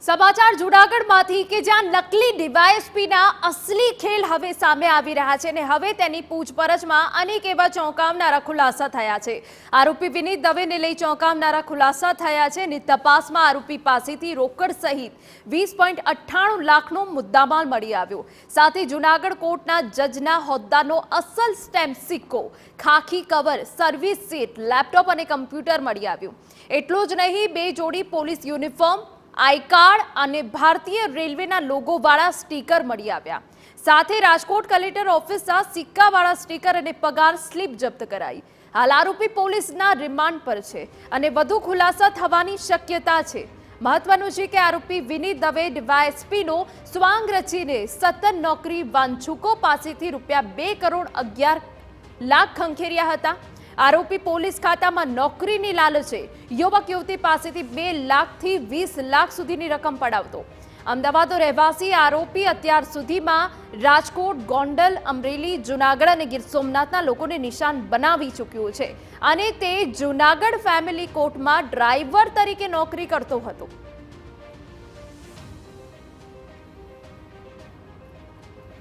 સમાચાર જૂનાગઢમાંથી કે જ્યાં નકલી ડીવાયએસપીના અસલી ખેલ હવે સામે આવી રહ્યા છે અને હવે તેની પૂછપરછમાં અનેક એવા ચોંકાવનારા ખુલાસા થયા છે। આરોપી વિનીત દવેને લઈ ચોંકાવનારા ખુલાસા થયા છે અને તપાસમાં આરોપી પાસેથી રોકડ સહિત 20.98 લાખનો મુદ્દામાલ મળી આવ્યો। સાથે જૂનાગઢ કોર્ટના જજના હોદ્દાનો અસલ સ્ટેમ્પ સિક્કો, ખાખી કવર, સર્વિસ સીટ, લેપટોપ અને કમ્પ્યુટર મળી આવ્યું। એટલું જ નહીં, 2 જોડી પોલીસ યુનિફોર્મ, आई कार्ड અને ભારતીય રેલવેના લોગોવાળા સ્ટીકર મળી આવ્યા। સાથે રાજકોટ કલેક્ટર ઓફિસના સિક્કાવાળા સ્ટીકર અને પગાર સ્લિપ જપ્ત કરાઈ। હાલ આરોપી પોલીસના રિમાન્ડ પર છે અને વધુ ખુલાસા થવાની શક્યતા છે। મહત્વનું છે કે આરોપી વિનીત દવે ડીવાયએસપીનો સ્વાંગ રચીને સતત નોકરી વાંછુકો પાસેથી ₹2 કરોડ 11 લાખ ખંખેર્યા હતા। આરોપી પોલીસ ખાતામાં નોકરીની લાલચે યુવક યુવતી પાસેથી 2 લાખથી 20 લાખ સુધીની રકમ પડાવતો। અમદાવાદનો રહેવાસી આરોપી અત્યાર સુધીમાં રાજકોટ, ગોંડલ, અમરેલી, જૂનાગઢ અને ગીર સોમનાથના લોકોને નિશાન બનાવી ચૂક્યો છે અને તે જૂનાગઢ ફેમિલી કોર્ટમાં ડ્રાઈવર તરીકે નોકરી કરતો હતો।